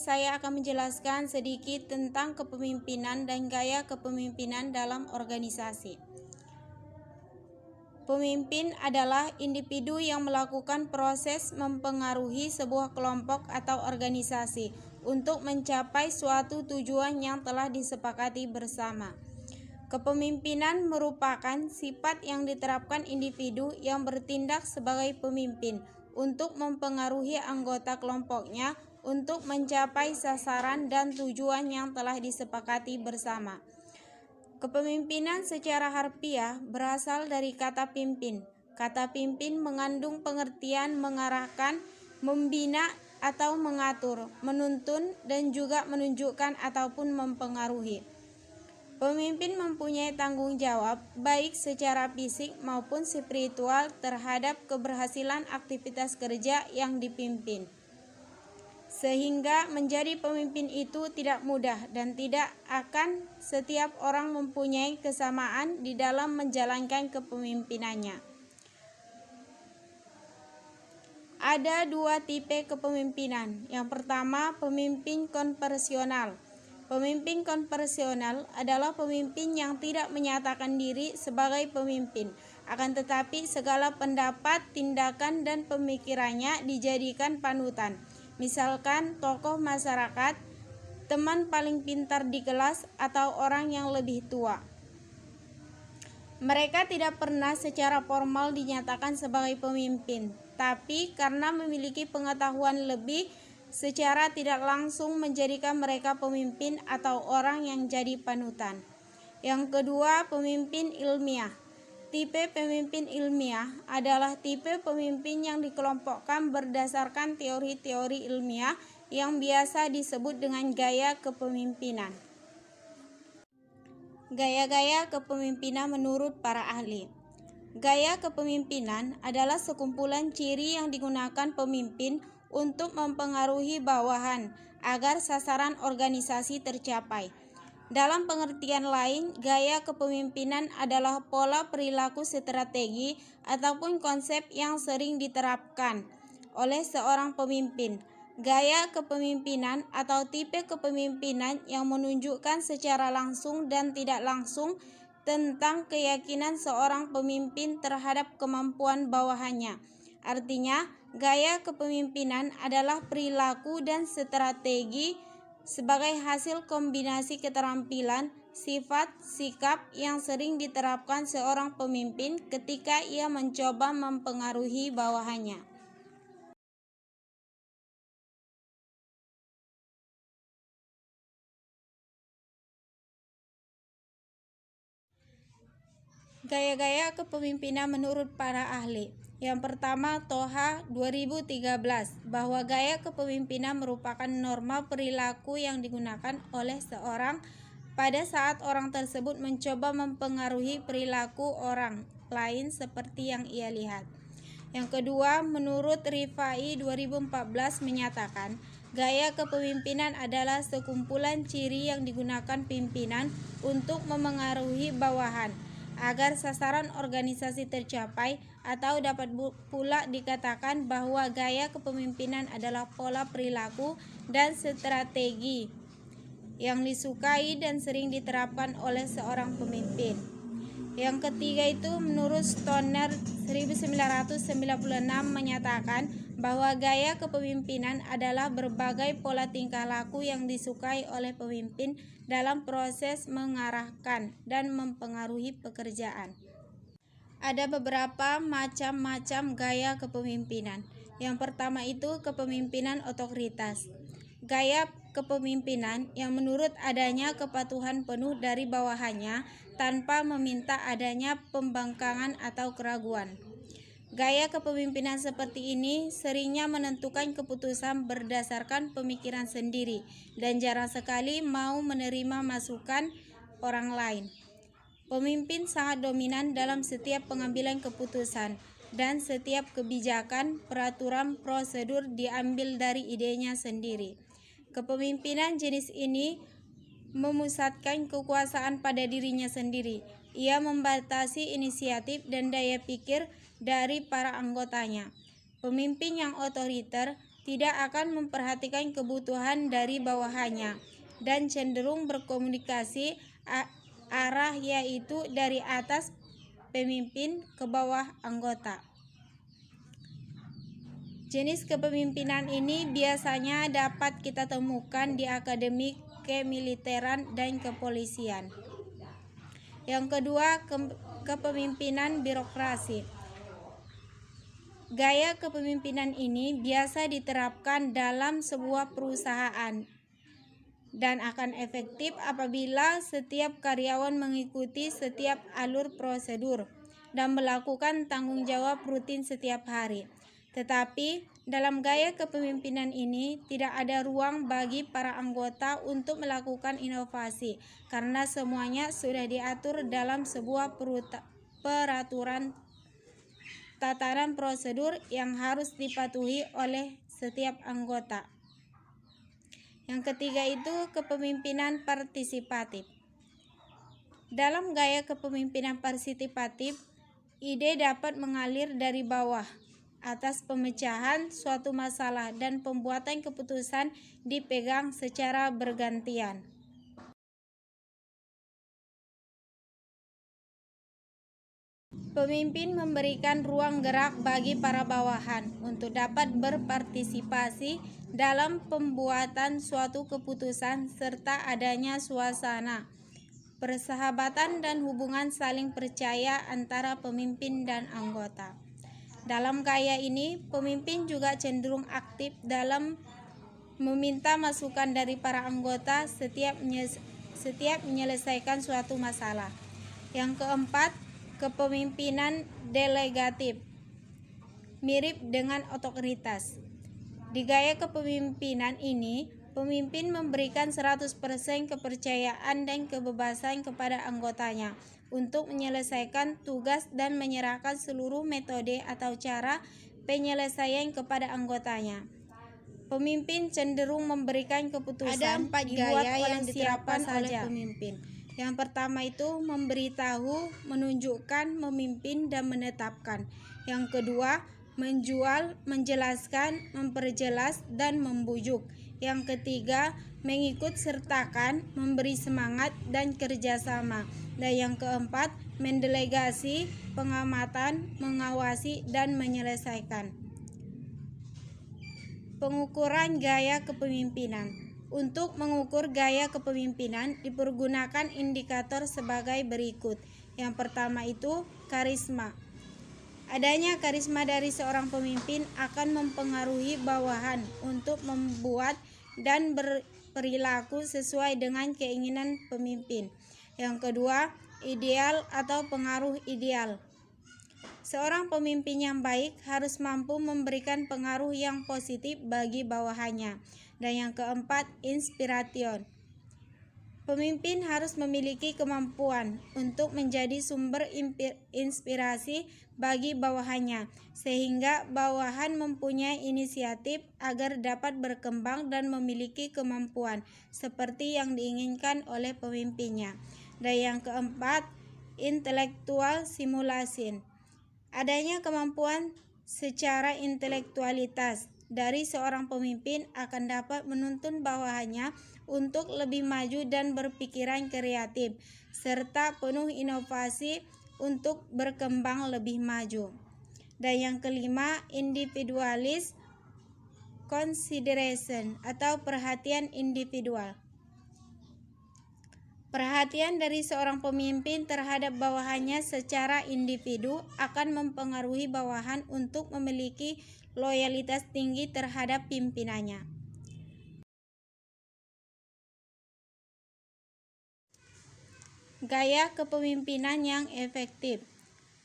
saya akan menjelaskan sedikit tentang kepemimpinan dan gaya kepemimpinan dalam organisasi. Pemimpin adalah individu yang melakukan proses mempengaruhi sebuah kelompok atau organisasi untuk mencapai suatu tujuan yang telah disepakati bersama. Kepemimpinan merupakan sifat yang diterapkan individu yang bertindak sebagai pemimpin untuk mempengaruhi anggota kelompoknya untuk mencapai sasaran dan tujuan yang telah disepakati bersama. Kepemimpinan secara harfiah berasal dari kata pimpin. Kata pimpin mengandung pengertian mengarahkan, membina atau mengatur, menuntun, dan juga menunjukkan ataupun mempengaruhi. Pemimpin mempunyai tanggung jawab baik secara fisik maupun spiritual terhadap keberhasilan aktivitas kerja yang dipimpin. Sehingga menjadi pemimpin itu tidak mudah dan tidak akan setiap orang mempunyai kesamaan di dalam menjalankan kepemimpinannya. Ada dua tipe kepemimpinan. Yang pertama, pemimpin konversional. Pemimpin konversional adalah pemimpin yang tidak menyatakan diri sebagai pemimpin, akan tetapi segala pendapat, tindakan, dan pemikirannya dijadikan panutan. Misalkan tokoh masyarakat, teman paling pintar di kelas, atau orang yang lebih tua. Mereka tidak pernah secara formal dinyatakan sebagai pemimpin, tapi karena memiliki pengetahuan lebih, secara tidak langsung menjadikan mereka pemimpin atau orang yang jadi panutan. Yang kedua, pemimpin ilmiah. Tipe pemimpin ilmiah adalah tipe pemimpin yang dikelompokkan berdasarkan teori-teori ilmiah yang biasa disebut dengan gaya kepemimpinan. Gaya-gaya kepemimpinan menurut para ahli. Gaya kepemimpinan adalah sekumpulan ciri yang digunakan pemimpin untuk mempengaruhi bawahan agar sasaran organisasi tercapai. Dalam pengertian lain, gaya kepemimpinan adalah pola perilaku strategi ataupun konsep yang sering diterapkan oleh seorang pemimpin. Gaya kepemimpinan atau tipe kepemimpinan yang menunjukkan secara langsung dan tidak langsung tentang keyakinan seorang pemimpin terhadap kemampuan bawahannya. Artinya, gaya kepemimpinan adalah perilaku dan strategi sebagai hasil kombinasi keterampilan, sifat, sikap yang sering diterapkan seorang pemimpin ketika ia mencoba mempengaruhi bawahannya. Gaya-gaya kepemimpinan menurut para ahli. Yang pertama, Toha 2013, bahwa gaya kepemimpinan merupakan norma perilaku yang digunakan oleh seorang pada saat orang tersebut mencoba mempengaruhi perilaku orang lain seperti yang ia lihat. Yang kedua, menurut Rifai 2014 menyatakan, gaya kepemimpinan adalah sekumpulan ciri yang digunakan pimpinan untuk memengaruhi bawahan agar sasaran organisasi tercapai, atau dapat pula dikatakan bahwa gaya kepemimpinan adalah pola perilaku dan strategi yang disukai dan sering diterapkan oleh seorang pemimpin. Yang ketiga itu menurut Stoner 1996 menyatakan bahwa gaya kepemimpinan adalah berbagai pola tingkah laku yang disukai oleh pemimpin dalam proses mengarahkan dan mempengaruhi pekerjaan. Ada beberapa macam-macam gaya kepemimpinan. Yang pertama itu kepemimpinan otoritas. Gaya kepemimpinan yang menurut adanya kepatuhan penuh dari bawahannya tanpa meminta adanya pembangkangan atau keraguan. Gaya kepemimpinan seperti ini seringnya menentukan keputusan berdasarkan pemikiran sendiri dan jarang sekali mau menerima masukan orang lain. Pemimpin sangat dominan dalam setiap pengambilan keputusan dan setiap kebijakan, peraturan, prosedur diambil dari idenya sendiri. Kepemimpinan jenis ini memusatkan kekuasaan pada dirinya sendiri. Ia membatasi inisiatif dan daya pikir dari para anggotanya. Pemimpin yang otoriter tidak akan memperhatikan kebutuhan dari bawahannya, dan cenderung berkomunikasi arah, yaitu dari atas pemimpin ke bawah anggota. Jenis kepemimpinan ini biasanya dapat kita temukan di akademi kemiliteran dan kepolisian. Yang kedua, kepemimpinan birokrasi. Gaya kepemimpinan ini biasa diterapkan dalam sebuah perusahaan dan akan efektif apabila setiap karyawan mengikuti setiap alur prosedur dan melakukan tanggung jawab rutin setiap hari. Tetapi dalam gaya kepemimpinan ini tidak ada ruang bagi para anggota untuk melakukan inovasi karena semuanya sudah diatur dalam sebuah peraturan tatanan prosedur yang harus dipatuhi oleh setiap anggota. Yang ketiga itu kepemimpinan partisipatif. Dalam gaya kepemimpinan partisipatif, ide dapat mengalir dari bawah atas pemecahan suatu masalah dan pembuatan keputusan dipegang secara bergantian. Pemimpin memberikan ruang gerak bagi para bawahan untuk dapat berpartisipasi dalam pembuatan suatu keputusan serta adanya suasana persahabatan dan hubungan saling percaya antara pemimpin dan anggota. Dalam gaya ini, pemimpin juga cenderung aktif dalam meminta masukan dari para anggota setiap menyelesaikan suatu masalah. Yang keempat, kepemimpinan delegatif, mirip dengan otoritas. Di gaya kepemimpinan ini, pemimpin memberikan 100% kepercayaan dan kebebasan kepada anggotanya untuk menyelesaikan tugas dan menyerahkan seluruh metode atau cara penyelesaian kepada anggotanya. Pemimpin cenderung memberikan keputusan Ada 4 dibuat gaya oleh yang siapa diterapkan oleh saja. pemimpin. Yang pertama itu memberitahu, menunjukkan, memimpin, dan menetapkan. Yang kedua, menjual, menjelaskan, memperjelas, dan membujuk. Yang ketiga, mengikut sertakan, memberi semangat, dan kerjasama. Dan yang keempat, mendelegasi, pengamatan, mengawasi, dan menyelesaikan. Pengukuran gaya kepemimpinan. Untuk mengukur gaya kepemimpinan dipergunakan indikator sebagai berikut. Yang pertama itu karisma. Adanya karisma dari seorang pemimpin akan mempengaruhi bawahan untuk membuat dan berperilaku sesuai dengan keinginan pemimpin. Yang kedua, ideal atau pengaruh ideal. Seorang pemimpin yang baik harus mampu memberikan pengaruh yang positif bagi bawahannya. Dan yang keempat, inspiration. Pemimpin harus memiliki kemampuan untuk menjadi sumber inspirasi bagi bawahannya, sehingga bawahan mempunyai inisiatif agar dapat berkembang dan memiliki kemampuan seperti yang diinginkan oleh pemimpinnya. Dan yang keempat, intellectual simulation. Adanya kemampuan secara intelektualitas dari seorang pemimpin akan dapat menuntun bawahannya untuk lebih maju dan berpikiran kreatif, serta penuh inovasi untuk berkembang lebih maju. Dan yang kelima, individualist consideration atau perhatian individual. Perhatian dari seorang pemimpin terhadap bawahannya secara individu akan mempengaruhi bawahan untuk memiliki loyalitas tinggi terhadap pimpinannya. Gaya kepemimpinan yang efektif.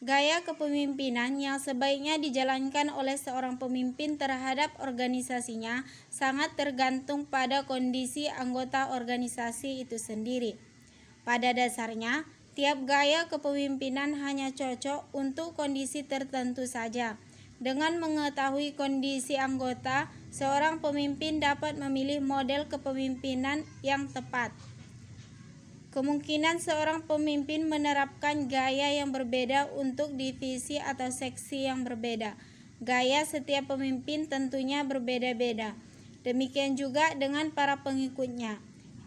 Gaya kepemimpinan yang sebaiknya dijalankan oleh seorang pemimpin terhadap organisasinya sangat tergantung pada kondisi anggota organisasi itu sendiri. Pada dasarnya, tiap gaya kepemimpinan hanya cocok untuk kondisi tertentu saja. Dengan mengetahui kondisi anggota, seorang pemimpin dapat memilih model kepemimpinan yang tepat. Kemungkinan seorang pemimpin menerapkan gaya yang berbeda untuk divisi atau seksi yang berbeda. Gaya setiap pemimpin tentunya berbeda-beda. Demikian juga dengan para pengikutnya.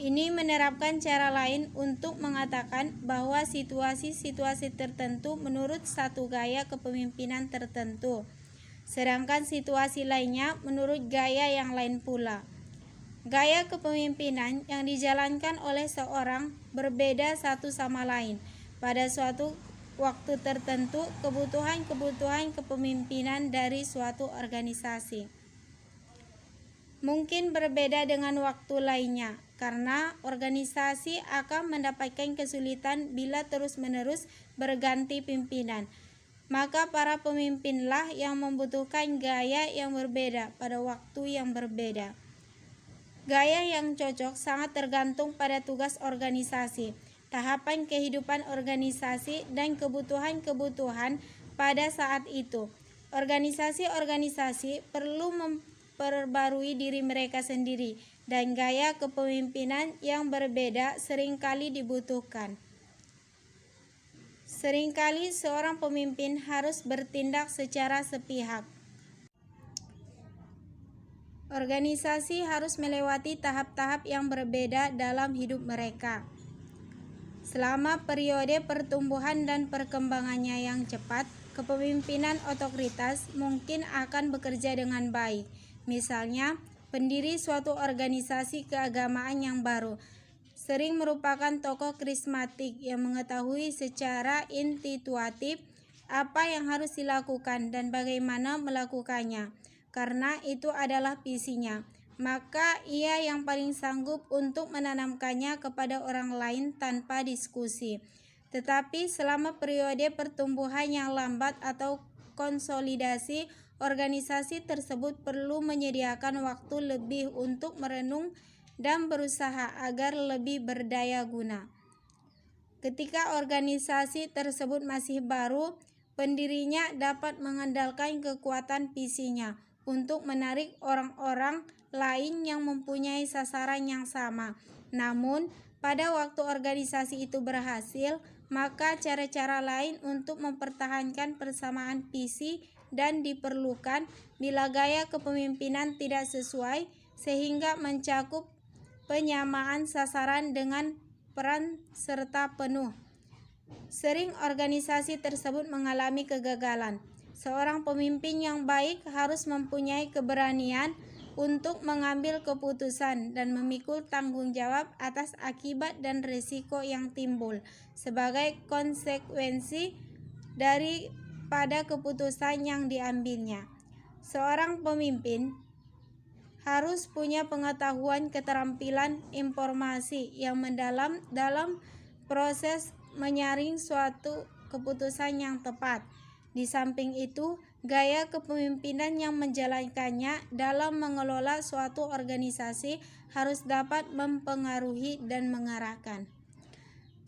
Ini menerapkan cara lain untuk mengatakan bahwa situasi-situasi tertentu menurut satu gaya kepemimpinan tertentu, sedangkan situasi lainnya menurut gaya yang lain pula. Gaya kepemimpinan yang dijalankan oleh seorang berbeda satu sama lain. Pada suatu waktu tertentu, kebutuhan-kebutuhan kepemimpinan dari suatu organisasi mungkin berbeda dengan waktu lainnya, karena organisasi akan mendapatkan kesulitan bila terus-menerus berganti pimpinan. Maka para pemimpinlah yang membutuhkan gaya yang berbeda pada waktu yang berbeda. Gaya yang cocok sangat tergantung pada tugas organisasi, tahapan kehidupan organisasi, dan kebutuhan-kebutuhan pada saat itu. Organisasi-organisasi perlu memperbarui diri mereka sendiri, dan gaya kepemimpinan yang berbeda seringkali dibutuhkan. Seringkali seorang pemimpin harus bertindak secara sepihak. Organisasi harus melewati tahap-tahap yang berbeda dalam hidup mereka. Selama periode pertumbuhan dan perkembangannya yang cepat, kepemimpinan otoritas mungkin akan bekerja dengan baik. Misalnya, pendiri suatu organisasi keagamaan yang baru sering merupakan tokoh karismatik yang mengetahui secara intuitif apa yang harus dilakukan dan bagaimana melakukannya, karena itu adalah visinya. Maka ia yang paling sanggup untuk menanamkannya kepada orang lain tanpa diskusi. Tetapi selama periode pertumbuhan yang lambat atau konsolidasi, organisasi tersebut perlu menyediakan waktu lebih untuk merenung dan berusaha agar lebih berdaya guna. Ketika organisasi tersebut masih baru, pendirinya dapat mengandalkan kekuatan visinya untuk menarik orang-orang lain yang mempunyai sasaran yang sama. Namun, pada waktu organisasi itu berhasil, maka cara-cara lain untuk mempertahankan persamaan visi dan diperlukan bila gaya kepemimpinan tidak sesuai, sehingga mencakup penyamaan sasaran dengan peran serta penuh. Sering organisasi tersebut mengalami kegagalan. Seorang pemimpin yang baik harus mempunyai keberanian untuk mengambil keputusan dan memikul tanggung jawab atas akibat dan risiko yang timbul sebagai konsekuensi daripada keputusan yang diambilnya. Seorang pemimpin harus punya pengetahuan, keterampilan, informasi yang mendalam dalam proses menyaring suatu keputusan yang tepat. Di samping itu, gaya kepemimpinan yang menjalankannya dalam mengelola suatu organisasi harus dapat mempengaruhi dan mengarahkan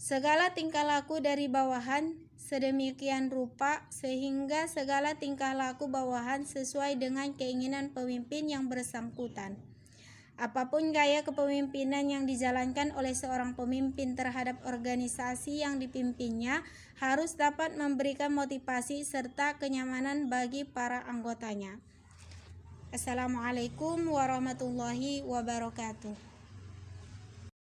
segala tingkah laku dari bawahan sedemikian rupa sehingga segala tingkah laku bawahan sesuai dengan keinginan pemimpin yang bersangkutan. Apapun gaya kepemimpinan yang dijalankan oleh seorang pemimpin terhadap organisasi yang dipimpinnya harus dapat memberikan motivasi serta kenyamanan bagi para anggotanya. Assalamualaikum warahmatullahi wabarakatuh.